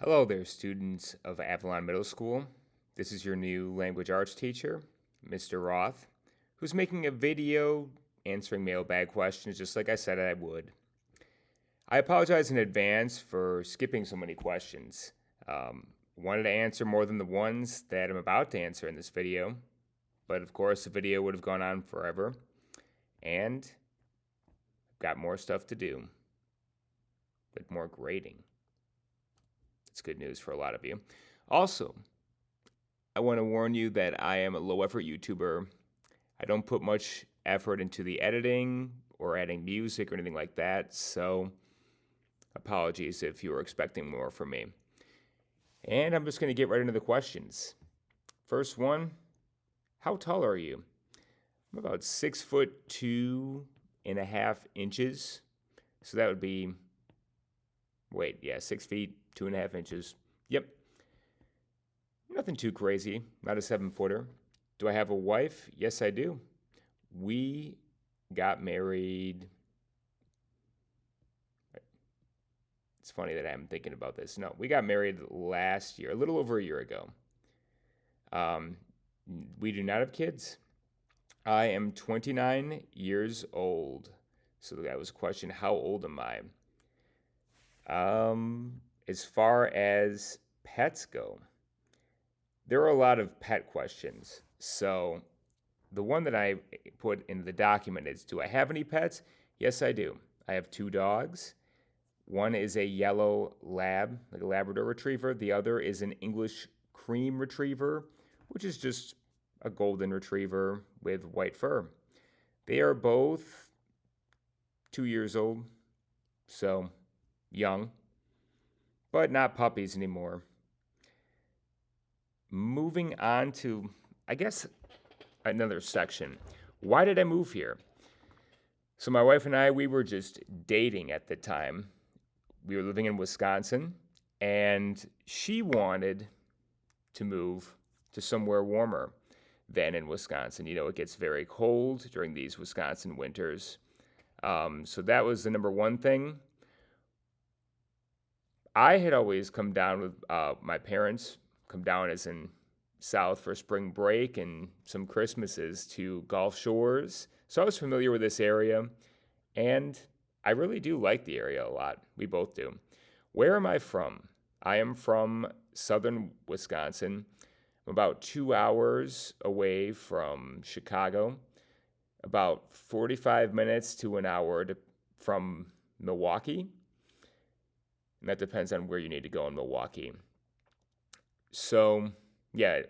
Hello there, students of Avalon Middle School. This is your new language arts teacher, Mr. Roth, who's making a video answering mailbag questions just like I said I would. I apologize in advance for skipping so many questions. Wanted to answer more than the ones that I'm about to answer in this video, but of course the video would have gone on forever, and I've got more stuff to do, like more grading. It's good news for a lot of you. Also, I want to warn you that I am a low effort YouTuber. I don't put much effort into the editing or adding music or anything like that, so apologies if you were expecting more from me. And I'm just going to get right into the questions. First one, how tall are you? I'm about 6'2.5". So that would be, 6 feet, 2.5 inches. Yep. Nothing too crazy, not a 7-footer. Do I have a wife? Yes, I do. We got married. It's funny that I'm thinking about this. No, we got married last year, a little over a year ago. We do not have kids. I am 29 years old. So that was a question, how old am I? As far as pets go, there are a lot of pet questions. So the one that I put in the document is, do I have any pets? Yes, I do. I have 2 dogs. One is a yellow lab, like a Labrador retriever. The other is an English cream retriever, which is just a golden retriever with white fur. They are both 2 years old, so young, but not puppies anymore. Moving on to, I guess, another section. Why did I move here? So my wife and I, we were just dating at the time. We were living in Wisconsin, and she wanted to move to somewhere warmer than in Wisconsin. You know, it gets very cold during these Wisconsin winters. So that was the number one thing. I had always come down with my parents, come down as in south for spring break and some Christmases to Gulf Shores. So I was familiar with this area, and I really do like the area a lot. We both do. Where am I from? I am from southern Wisconsin. I'm about 2 hours away from Chicago, about 45 minutes to an hour from Milwaukee. And that depends on where you need to go in Milwaukee. So, yeah,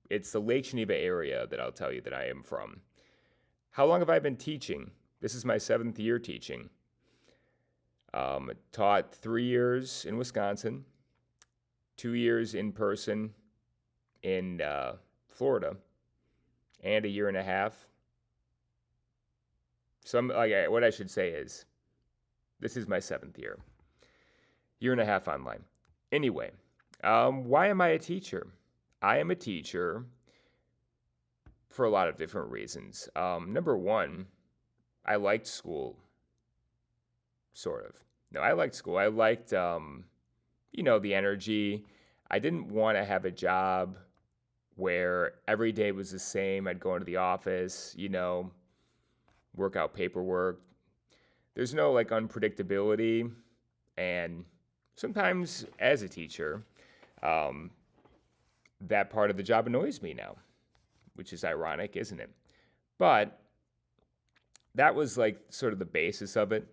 it's the Lake Geneva area that I'll tell you that I am from. How long have I been teaching? This is my 7th year teaching. Taught 3 years in Wisconsin, 2 years in person in Florida, and a year and a half. What I should say is, this is my 7th year and a half online. Anyway, why am I a teacher? I am a teacher for a lot of different reasons. Number one, I liked school, sort of. No, I liked school. I liked, the energy. I didn't want to have a job where every day was the same. I'd go into the office, work out paperwork. There's no unpredictability. And sometimes as a teacher, that part of the job annoys me now, which is ironic, isn't it? But that was sort of the basis of it.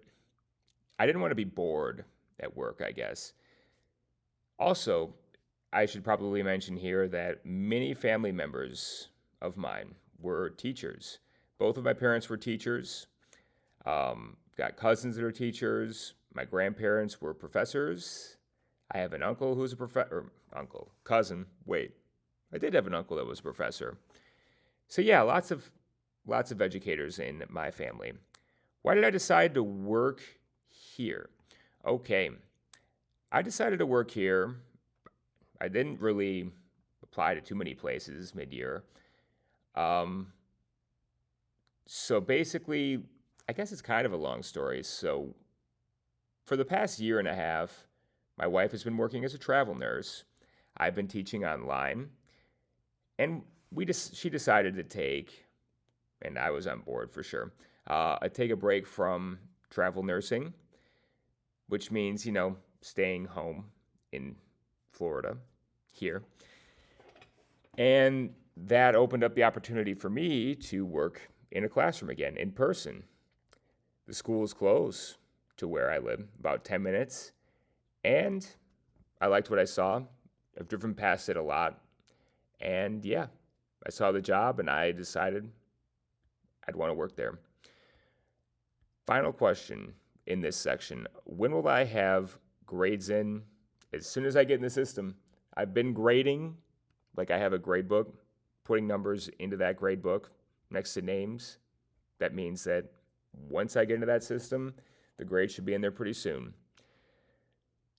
I didn't want to be bored at work, I guess. Also, I should probably mention here that many family members of mine were teachers. Both of my parents were teachers. Got cousins that are teachers. My grandparents were professors. I have an uncle who's a cousin. Wait, I did have an uncle that was a professor. So yeah, lots of educators in my family. Why did I decide to work here? Okay, I decided to work here. I didn't really apply to too many places mid-year. So basically, I guess it's kind of a long story. So for the past year and a half, My wife has been working as a travel nurse. I've been teaching online. And she decided to take, and I was on board for sure, take a break from travel nursing, which means, staying home in Florida here. And that opened up the opportunity for me to work in a classroom again, in person. The school is close to where I live, about 10 minutes. And I liked what I saw. I've driven past it a lot. And yeah, I saw the job and I decided I'd want to work there. Final question in this section. When will I have grades in? As soon as I get in the system. I've been grading, like I have a grade book, putting numbers into that grade book next to names. That means that once I get into that system, the grade should be in there pretty soon.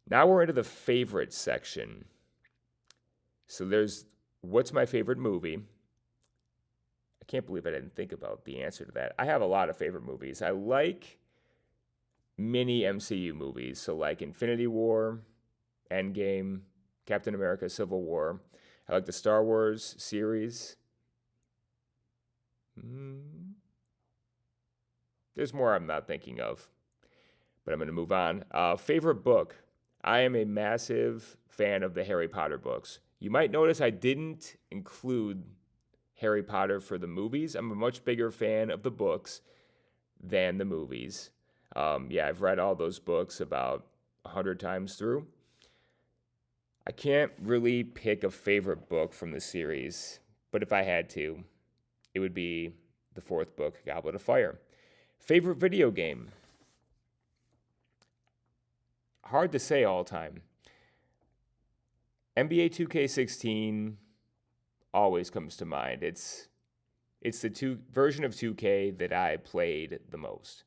Now we're into the favorite section. So there's what's my favorite movie? I can't believe I didn't think about the answer to that. I have a lot of favorite movies. I like mini MCU movies, so like Infinity War, Endgame, Captain America, Civil War. I like the Star Wars series. There's more I'm not thinking of, but I'm going to move on. Favorite book. I am a massive fan of the Harry Potter books. You might notice I didn't include Harry Potter for the movies. I'm a much bigger fan of the books than the movies. I've read all those books about 100 times through. I can't really pick a favorite book from the series, but if I had to, it would be the fourth book, Goblet of Fire. Favorite video game? Hard to say all time. NBA 2K16 always comes to mind. It's the version of 2K that I played the most.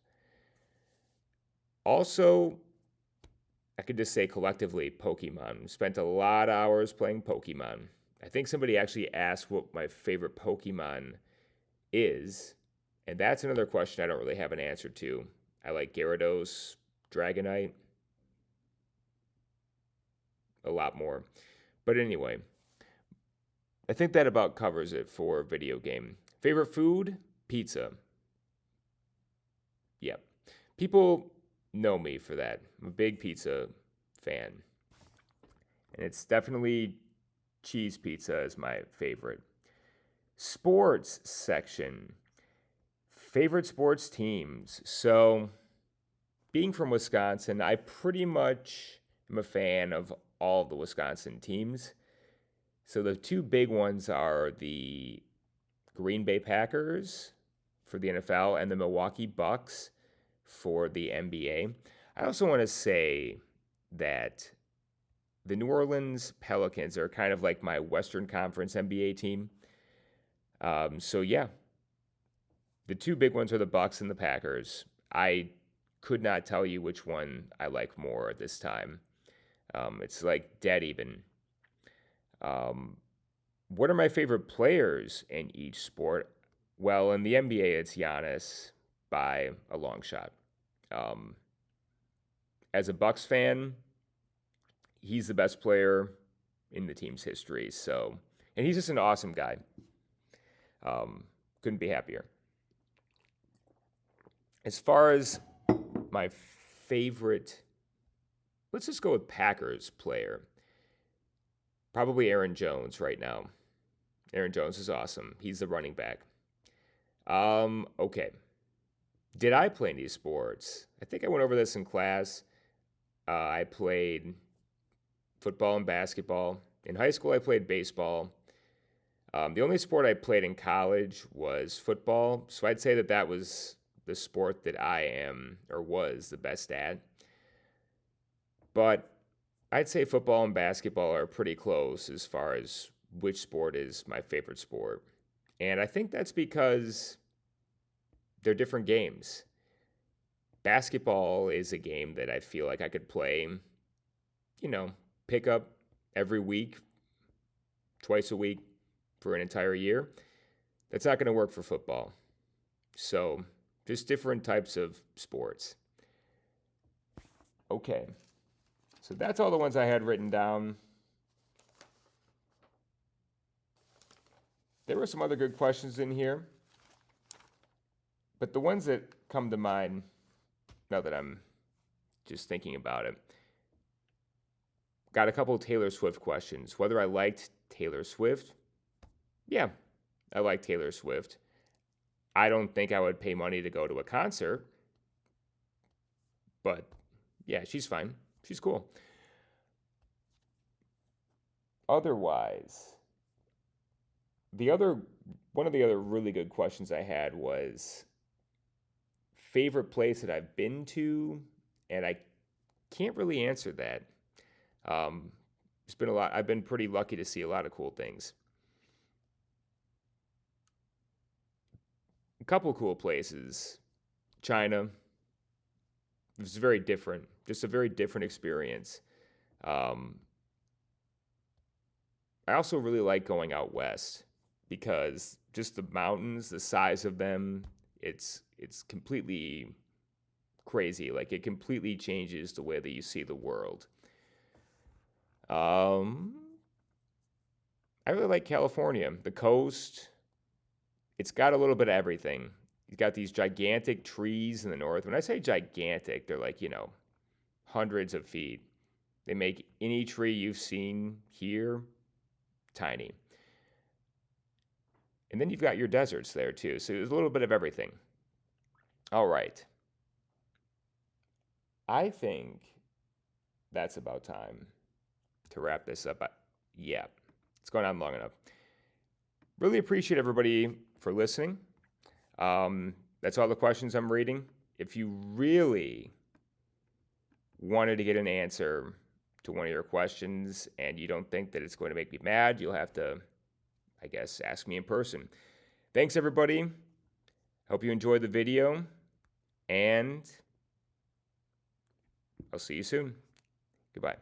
Also, I could just say collectively, Pokemon. Spent a lot of hours playing Pokemon. I think somebody actually asked what my favorite Pokemon is, and that's another question I don't really have an answer to. I like Gyarados, Dragonite, a lot more. But anyway, I think that about covers it for video game. Favorite food? Pizza. Yep. People know me for that. I'm a big pizza fan. And it's definitely cheese pizza is my favorite. Sports section. Favorite sports teams. So, being from Wisconsin, I pretty much am a fan of all the Wisconsin teams. So the two big ones are the Green Bay Packers for the NFL and the Milwaukee Bucks for the NBA. I also want to say that the New Orleans Pelicans are kind of like my Western Conference NBA team. The two big ones are the Bucks and the Packers. I could not tell you which one I like more at this time. It's like dead even. What are my favorite players in each sport? Well, in the NBA, it's Giannis by a long shot. As a Bucks fan, he's the best player in the team's history. And he's just an awesome guy. Couldn't be happier. As far as my favorite, let's just go with Packers player. Probably Aaron Jones right now. Aaron Jones is awesome. He's the running back. Okay. Did I play any sports? I think I went over this in class. I played football and basketball. In high school, I played baseball. The only sport I played in college was football. So I'd say that was the sport that I am or was the best at. But I'd say football and basketball are pretty close as far as which sport is my favorite sport. And I think that's because they're different games. Basketball is a game that I feel like I could play, pick up every week, twice a week for an entire year. That's not going to work for football. So, just different types of sports. Okay. So that's all the ones I had written down. There were some other good questions in here, but the ones that come to mind, now that I'm just thinking about it, got a couple of Taylor Swift questions. Whether I liked Taylor Swift? Yeah, I like Taylor Swift. I don't think I would pay money to go to a concert, but yeah, she's fine. She's cool. Otherwise, one of the other really good questions I had was favorite place that I've been to, and I can't really answer that. It's been a lot. I've been pretty lucky to see a lot of cool things. A couple cool places. China. It was very different. Just a very different experience. I also really like going out west because just the mountains, the size of them, it's completely crazy. Like it completely changes the way that you see the world. I really like California. The coast, it's got a little bit of everything. You've got these gigantic trees in the north. When I say gigantic, they're like, hundreds of feet. They make any tree you've seen here tiny. And then you've got your deserts there too. So there's a little bit of everything. All right. I think that's about time to wrap this up. Yeah, it's going on long enough. Really appreciate everybody for listening. That's all the questions I'm reading. If you really wanted to get an answer to one of your questions and you don't think that it's going to make me mad, you'll have to, I guess, ask me in person. Thanks, everybody. Hope you enjoyed the video, and I'll see you soon. Goodbye.